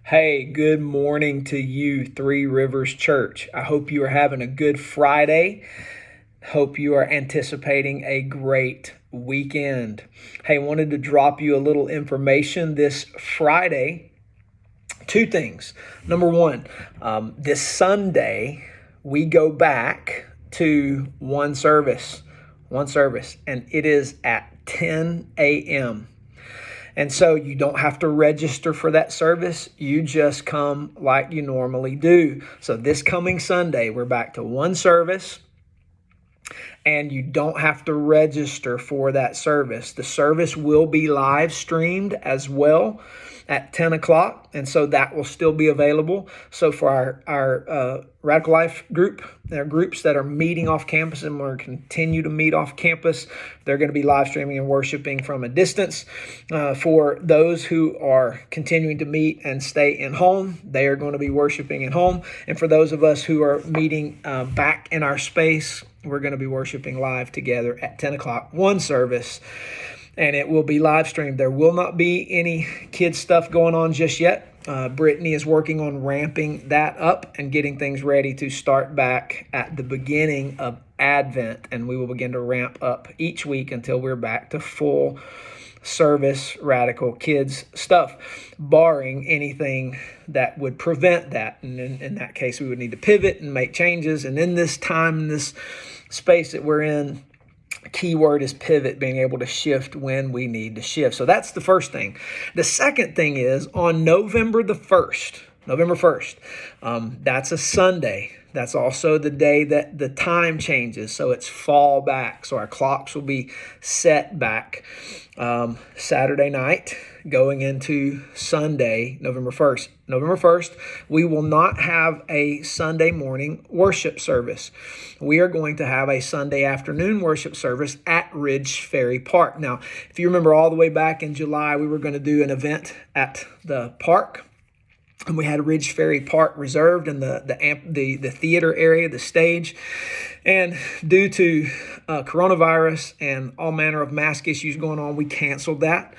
Hey, good morning to you, Three Rivers Church. I hope you are having a good Friday. Hope you are anticipating a great weekend. Hey, wanted to drop you a little information this Friday. Two things. Number one, this Sunday, we go back to one service, and it is at 10 a.m. And so you don't have to register for that service. You just come like you normally do. So this coming Sunday, we're back to one service, and you don't have to register for that service. The service will be live streamed as well at 10 o'clock, and so that will still be available. So for our Radical Life group, there are groups that are meeting off campus and we're going to continue to meet off campus. They're going to be live streaming and worshiping from a distance. For those who are continuing to meet and stay in home, they are going to be worshiping at home. And for those of us who are meeting back in our space, we're going to be worshiping live together at 10 o'clock, one service. And it will be live streamed. There will not be any kids stuff going on just yet. Brittany is working on ramping that up and getting things ready to start back at the beginning of Advent. And we will begin to ramp up each week until we're back to full service Radical Kids stuff, barring anything that would prevent that. And in that case, we would need to pivot and make changes. And in this time, in this space that we're in, key word is pivot, being able to shift when we need to shift. So that's the first thing. The second thing is on November 1st, that's a Sunday. That's also the day that the time changes. So it's fall back. So our clocks will be set back Saturday night going into Sunday, November 1st. November 1st, we will not have a Sunday morning worship service. We are going to have a Sunday afternoon worship service at Ridge Ferry Park. Now, if you remember all the way back in July, we were going to do an event at the park. And we had Ridge Ferry Park reserved in the theater area, the stage. And due to coronavirus and all manner of mask issues going on, we canceled that.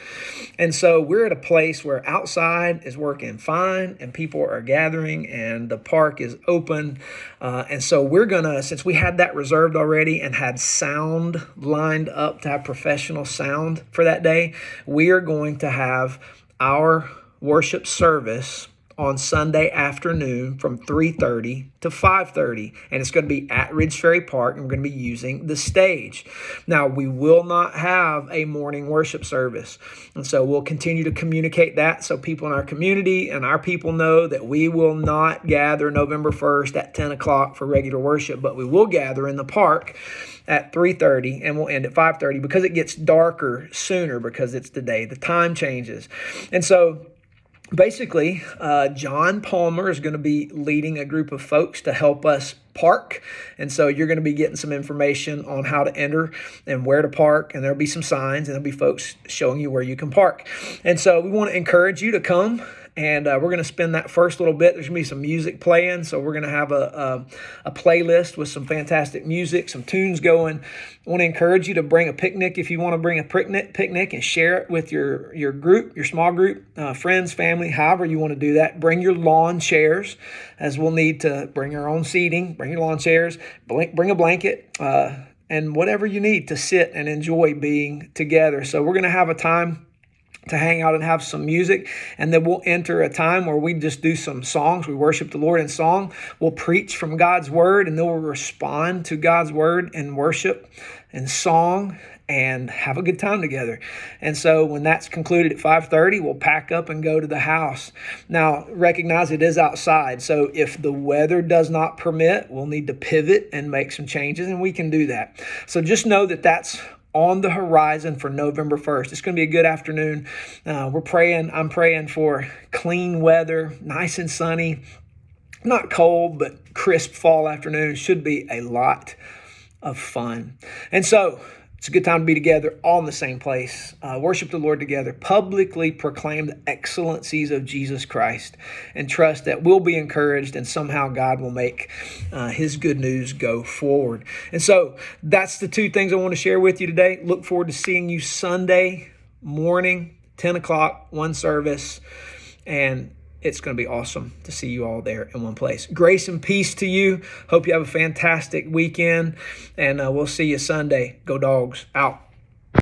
And so we're at a place where outside is working fine and people are gathering and the park is open. And so we're going to, since we had that reserved already and had sound lined up to have professional sound for that day, we are going to have our worship service on Sunday afternoon from 3:30 to 5:30. And it's going to be at Ridge Ferry Park, and we're going to be using the stage. Now, we will not have a morning worship service. And so we'll continue to communicate that so people in our community and our people know that we will not gather November 1st at 10 o'clock for regular worship, but we will gather in the park at 3:30 and we'll end at 5:30 because it gets darker sooner because it's the day the time changes. And so basically, John Palmer is going to be leading a group of folks to help us park. And so you're going to be getting some information on how to enter and where to park. And there'll be some signs and there'll be folks showing you where you can park. And so we want to encourage you to come. And we're going to spend that first little bit. There's going to be some music playing. So we're going to have a playlist with some fantastic music, some tunes going. I want to encourage you to bring a picnic if you want to bring a picnic and share it with your group, your small group, friends, family, however you want to do that. Bring your lawn chairs, as we'll need to bring our own seating. Bring your lawn chairs, bring a blanket, and whatever you need to sit and enjoy being together. So we're going to have a time to hang out and have some music. And then we'll enter a time where we just do some songs. We worship the Lord in song. We'll preach from God's word, and then we'll respond to God's word in worship and song and have a good time together. And so when that's concluded at 5:30, we'll pack up and go to the house. Now, recognize it is outside. So if the weather does not permit, we'll need to pivot and make some changes, and we can do that. So just know that that's on the horizon for November 1st. It's going to be a good afternoon. I'm praying for clean weather, nice and sunny, not cold, but crisp fall afternoon. It should be a lot of fun. And so it's a good time to be together all in the same place. Worship the Lord together, publicly proclaim the excellencies of Jesus Christ, and trust that we'll be encouraged and somehow God will make his good news go forward. And so that's the two things I want to share with you today. Look forward to seeing you Sunday morning, 10 o'clock, one service. And It's going to be awesome to see you all there in one place. Grace and peace to you. Hope you have a fantastic weekend, and we'll see you Sunday. Go Dogs. Out.